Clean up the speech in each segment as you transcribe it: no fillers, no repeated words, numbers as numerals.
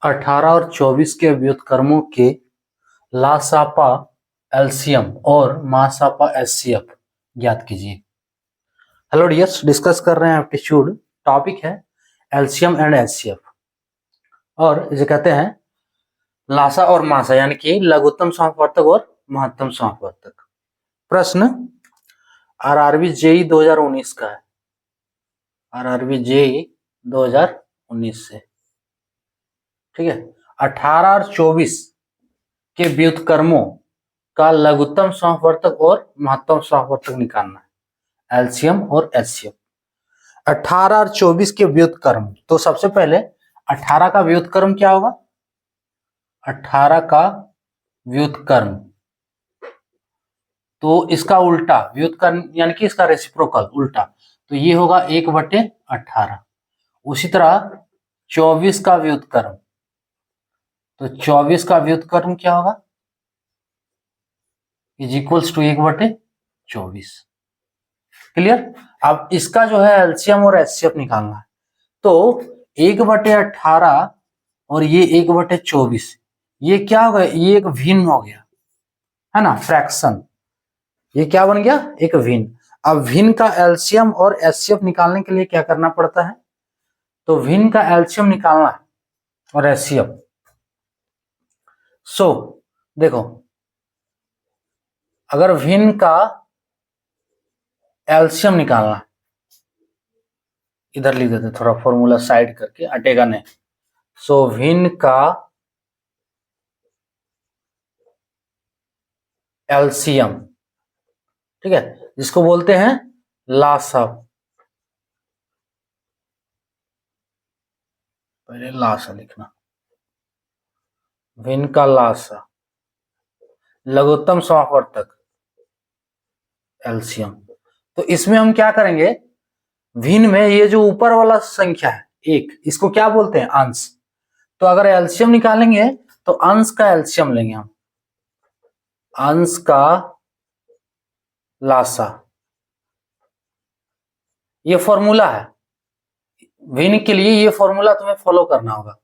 18 और 24 के व्युत्क्रमों के लासापा एलसीएम और मासापा एचसीएफ ज्ञात कीजिए। हेलो डियर्स, डिस्कस कर रहे हैं एप्टीट्यूड। टॉपिक है एलसीएम एंड एचसीएफ और इसे कहते हैं लासा और मासा, यानी कि लघुत्तम समापवर्तक और महत्तम समापवर्तक। प्रश्न आरआरबी जेई 2019 का है, आरआरबी जेई 2019 से, ठीक है। 18 और 24 के व्युत्क्रमों का लघुत्तम समापवर्तक और महत्तम समापवर्तक निकालना है, एलसीएम और एचसीएफ। 18 और 24 के व्युत्क्रम, तो सबसे पहले 18 का व्युत्क्रम क्या होगा? 18 का व्युत्क्रम, तो इसका उल्टा व्युत्क्रम यानी कि इसका रेसिप्रोकल उल्टा, तो ये होगा 1/18। उसी तरह 24 का व्युत्क्रम, तो 24 का व्युत्क्रम क्या होगा? Is equals to 1/24। क्लियर? अब इसका जो है एलसीएम और एचसीएफ निकालना है, तो 1/18 और ये 1/24, ये क्या हो गया? ये एक भिन्न हो गया, है ना, फ्रैक्शन। ये क्या बन गया? एक भिन्न। अब भिन्न का एलसीएम और एचसीएफ निकालने के लिए क्या करना पड़ता है? तो भिन्न का एलसीएम निकालना है और एचसीएफ। सो देखो, अगर भिन्न का एलसीएम निकालना है, इधर लिख देते थोड़ा फॉर्मूला साइड करके, अटेगा नहीं। सो भिन्न का एलसीएम, ठीक है, जिसको बोलते हैं लासा। पहले लासा लिखना, भिन्न का लासा, लघुत्तम समापवर्तक एलसीएम। तो इसमें हम क्या करेंगे? भिन्न में ये जो ऊपर वाला संख्या है एक, इसको क्या बोलते हैं? अंश। तो अगर एलसीएम निकालेंगे तो अंश का एलसीएम लेंगे हम, अंश का लासा। ये फॉर्मूला है भिन्न के लिए, ये फॉर्मूला तुम्हें फॉलो करना होगा,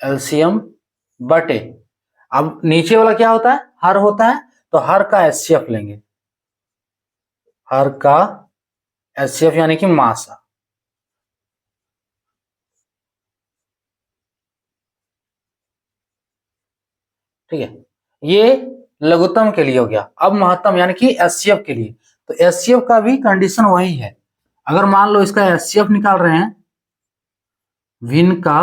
एलसीएम बटे, अब नीचे वाला क्या होता है? हर होता है, तो हर का एचसीएफ लेंगे, हर का एचसीएफ यानी कि मासा। ठीक है, ये लघुत्तम के लिए हो गया। अब महत्तम यानी कि एचसीएफ के लिए, तो एचसीएफ का भी कंडीशन वही है। अगर मान लो इसका एचसीएफ निकाल रहे हैं, भिन्न का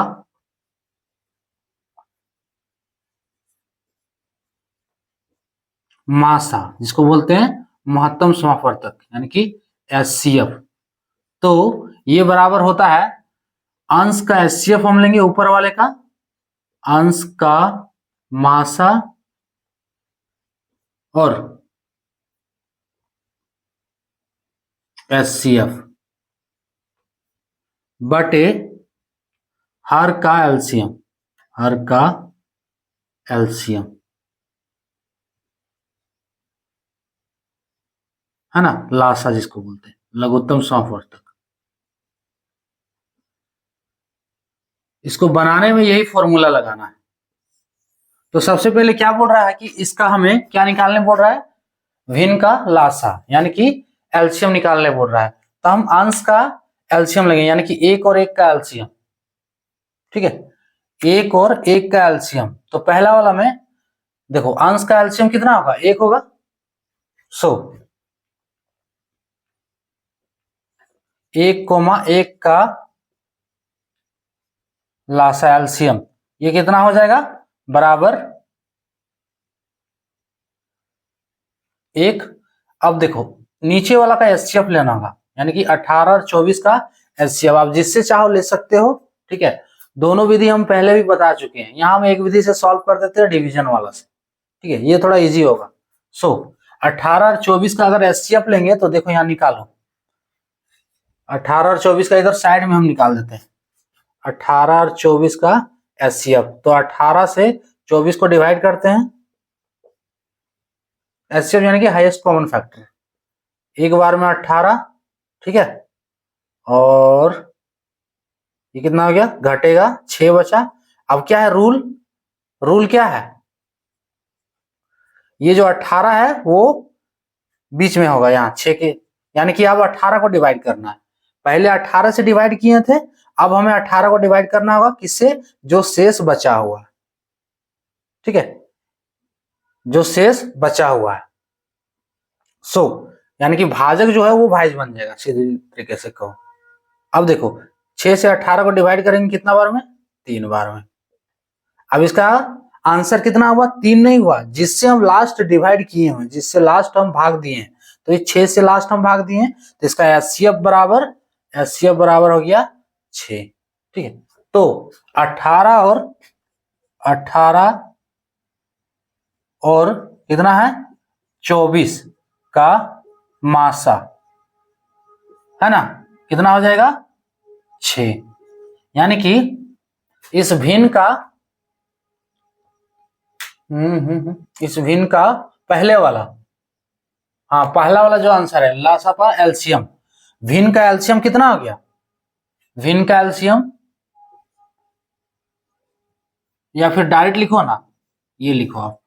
मासा, जिसको बोलते हैं महत्तम समापवर्तक यानी कि एचसीएफ, तो ये बराबर होता है अंश का एचसीएफ हम लेंगे ऊपर वाले का, अंश का मासा और एचसीएफ बटे हर का एलसीएम, हर का एलसीएम, है ना, लासा जिसको बोलते हैं लघुत्तम समापवर्तक। इसको बनाने में यही फॉर्मूला लगाना है। तो सबसे पहले क्या बोल रहा है कि इसका हमें क्या निकालने बोल रहा है? भिन्न का लासा यानी कि एलसीएम निकालने बोल रहा है, तो हम अंश का एलसीएम लेंगे यानी कि 1 और 1 का एलसीएम। ठीक है, 1 और 1 का एलसीएम, तो पहला वाला में देखो अंश का एलसीएम कितना होगा? 1 होगा। सो 1,1 का लासा एलसीएम, ये कितना हो जाएगा? बराबर 1। अब देखो नीचे वाला का एचसीएफ लेना होगा, यानी कि 18 और 24 का एचसीएफ आप जिससे चाहो ले सकते हो। ठीक है, दोनों विधि हम पहले भी बता चुके हैं, यहां हम एक विधि से सॉल्व कर देते हैं, डिवीजन वाला से। ठीक है, ये थोड़ा इजी होगा। सो 18 और 24 का अगर एचसीएफ लेंगे तो देखो यहां निकालो, 18 और 24 का इधर साइड में हम निकाल देते हैं, 18 और 24 का एचसीएफ, तो 18 से 24 को डिवाइड करते हैं, एचसीएफ यानी कि हाईएस्ट कॉमन फैक्टर, एक बार में 18। ठीक है, और ये कितना हो गया? घटेगा 6 बचा, अब क्या है रूल, रूल क्या है, ये जो 18 है वो बीच में होगा यहाँ 6 के, यानी कि अब 18 को डिवाइड करना है। पहले 18 से डिवाइड किए थे, अब हमें 18 को डिवाइड करना होगा किससे, जो शेष बचा हुआ है, ठीक है, जो शेष बचा हुआ है। सो यानी कि भाजक जो है वो भाज्य बन जाएगा, सीधी तरीके से कहो। अब देखो 6 से 18 को डिवाइड करेंगे कितना बार में, 3 बार में। अब इसका आंसर कितना हुआ, 3 नहीं हुआ, जिससे हम लास्ट डिवाइड किए हैं, जिससे लास्ट हम भाग दिए हैं, तो ये 6 से लास्ट हम भाग दिए हैं, तो इसका एचसीएफ बराबर हो गया 6, ठीक है। तो 18 और कितना है 24 का मासा है ना, कितना हो जाएगा 6, यानी कि इस भिन्न का इस भिन्न का पहले वाला, हाँ पहला वाला जो आंसर है लासापा एलसीएम, भिन्न का एलसीएम कितना हो गया, भिन्न का एलसीएम, या फिर डायरेक्ट लिखो ना, ये लिखो आप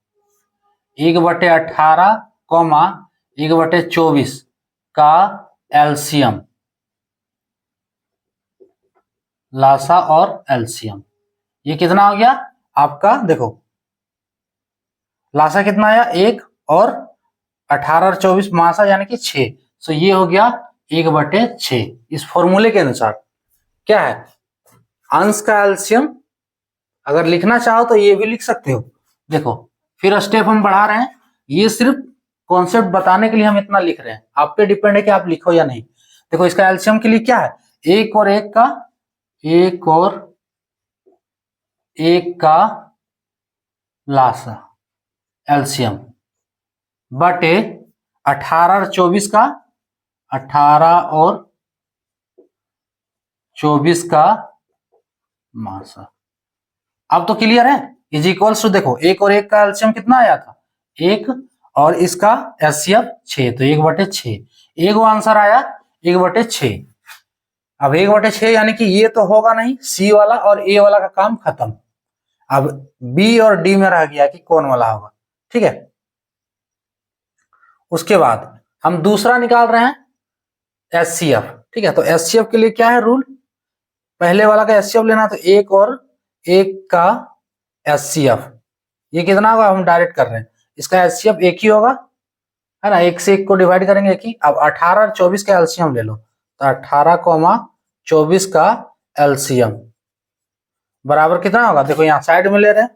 1/18 कॉमा 1/24 का एलसीएम, लासा और एलसीएम, ये कितना हो गया आपका, देखो लासा कितना आया 1 और 18 और 24 मासा यानी कि 6, तो ये हो गया 1/6। इस फॉर्मूले के अनुसार क्या है, अंश का एलसीएम अगर लिखना चाहो तो ये भी लिख सकते हो। देखो फिर स्टेप हम बढ़ा रहे हैं, ये सिर्फ कॉन्सेप्ट बताने के लिए हम इतना लिख रहे हैं, आप पे डिपेंड है कि आप लिखो या नहीं। देखो इसका एलसीएम के लिए क्या है, 1 और 1 का लासा एलसीएम बटे 18 और 24 का, 18 और 24 का मासा। अब तो क्लियर है, इज इक्वल्स टू, देखो 1 और 1 का एलसीएम कितना आया था 1, और इसका एचसीएफ 6, तो 1/6, एक वो आंसर आया 1/6। अब 1/6 यानी कि ये तो होगा नहीं, सी वाला और ए वाला का काम खत्म। अब बी और डी में रह गया कि कौन वाला होगा, ठीक है। उसके बाद हम दूसरा निकाल रहे हैं एचसीएफ, ठीक है। तो एचसीएफ के लिए क्या है रूल, पहले वाला का एचसीएफ लेना, तो 1 और 1 का एचसीएफ, ये कितना होगा हम डायरेक्ट कर रहे हैं, इसका एचसीएफ 1 ही होगा, है ना, 1 से 1 को डिवाइड करेंगे 1 ही। अब 18 और 24 का एलसीएम ले लो, तो 18, 24 का एलसीएम बराबर कितना होगा, देखो यहाँ साइड में ले रहे हैं,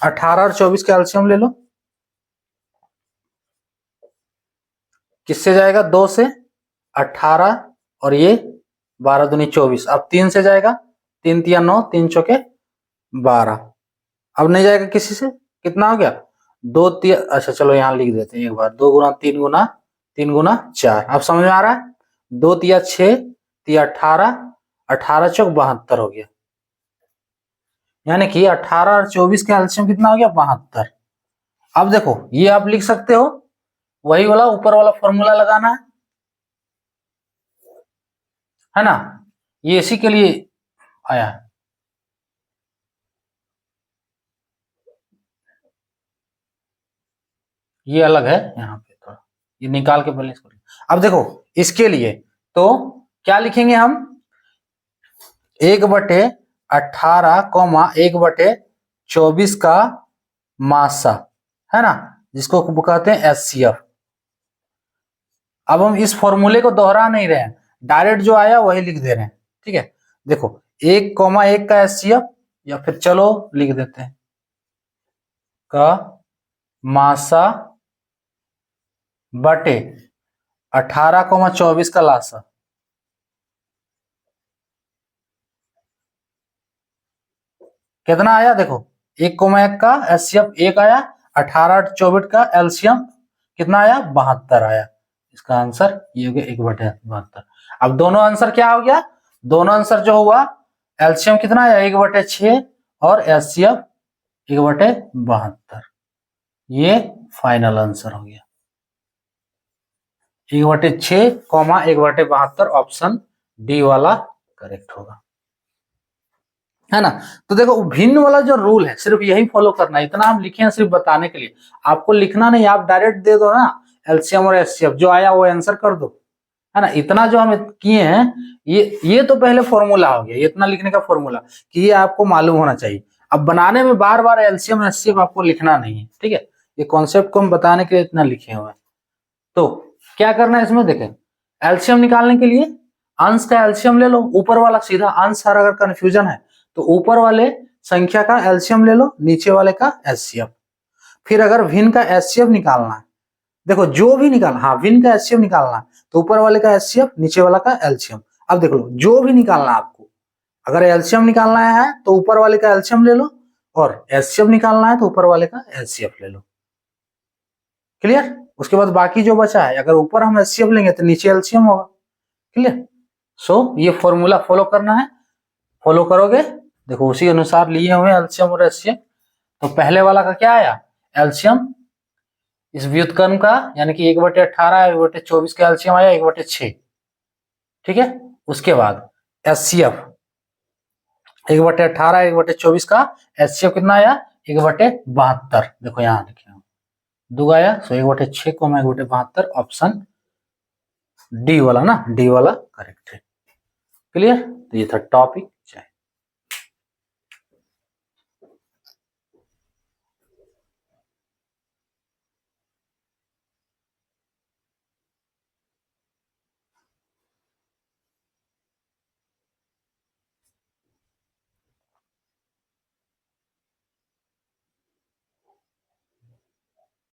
18 और 24 का एलसीएम ले लो, किससे जाएगा 2 से 18 और ये 12 दूनी 24, अब 3 से जाएगा, 3 तिया 9, 3 चौके 12, अब नहीं जाएगा किसी से, कितना हो गया 2 तिया, अच्छा चलो यहाँ लिख देते हैं एक बार, 2 गुना 3 गुना 3 गुना 4, अब समझ में आ रहा है, 2 तिया 6 तिया 18, 18 चौक 72 हो गया, यानी कि 18 और 24 का एलसीएम कितना हो गया 72। अब देखो ये आप लिख सकते हो, वही वाला ऊपर वाला फॉर्मूला लगाना है ना, ये इसी के लिए आया है, ये अलग है यहाँ पे थोड़ा, ये निकाल के पहले इसको, अब देखो इसके लिए तो क्या लिखेंगे हम, 1/18 कॉमा 1/24 का मासा, है ना, जिसको कहते हैं एचसीएफ। अब हम इस फॉर्मूले को दोहरा नहीं रहे हैं, डायरेक्ट जो आया वही लिख दे रहे हैं, ठीक है। देखो 1,1 का एचसीएफ, या फिर चलो लिख देते हैं का मासा बटे 18,24 का लासा, कितना आया देखो 1,1 का एचसीएफ 1 आया, 18 और 24 का एलसीएम कितना आया 72 आया, इसका आंसर ये हो गया 1/72। अब दोनों आंसर क्या हो गया, दोनों आंसर जो हुआ एलसीएम कितना आया 1/6 और एचसीएफ 1/72, ये फाइनल आंसर हो गया 1/6 कॉमा 1/72, ऑप्शन डी वाला करेक्ट होगा। है ना। तो देखो भिन्न वाला जो रूल है सिर्फ यही फॉलो करना है, इतना हम लिखे हैं सिर्फ बताने के लिए, आपको लिखना नहीं, आप डायरेक्ट दे दो ना एलसीएम और एचसीएफ, जो आया वो आंसर कर दो, है ना। इतना जो हम किए हैं ये तो पहले फॉर्मूला हो गया, ये इतना लिखने का फॉर्मूला कि ये आपको मालूम होना चाहिए। अब बनाने में बार बार एलसीएम एचसीएफ आपको लिखना नहीं है, ठीक है। ये कॉन्सेप्ट को हम बताने के लिए इतना लिखे हुए हैं। तो क्या करना है इसमें, देखें एलसीएम निकालने के लिए अंश का एलसीएम ले लो, ऊपर वाला सीधा अंश, अगर कंफ्यूजन है तो ऊपर वाले संख्या का एलसीएम ले लो, नीचे वाले का एचसीएफ। फिर अगर भिन्न का एचसीएफ निकालना है, देखो जो भी निकालना, हाँ भिन्न का एचसीएफ निकालना है तो ऊपर वाले का एचसीएफ, नीचे वाला का एलसीएम। अब देख लो जो भी निकालना है आपको, अगर एलसीएम निकालना है तो ऊपर वाले का एलसीएम ले लो, और एचसीएफ निकालना है तो ऊपर वाले का एचसीएफ ले लो। क्लियर। उसके बाद बाकी जो बचा है, अगर ऊपर हम एचसीएफ लेंगे तो नीचे एलसीएम होगा। क्लियर। सो ये फॉर्मूला फॉलो करना है, फॉलो करोगे, देखो उसी अनुसार लिए हुए एलसीएम और एचसीएफ। तो पहले वाला का क्या आया, एलसीएम इस व्युत्क्रम का, यानी कि 1/18 1/24 का एलसीएम आया 1/6, ठीक है। उसके बाद एचसीएफ 1/18 1/24 का एचसीएफ कितना आया 1/72, देखो यहाँ लिखे दो आया, सो 1/6 को 1/72, ऑप्शन डी वाला ना, डी वाला करेक्ट है। क्लियर। तो ये था टॉपिक।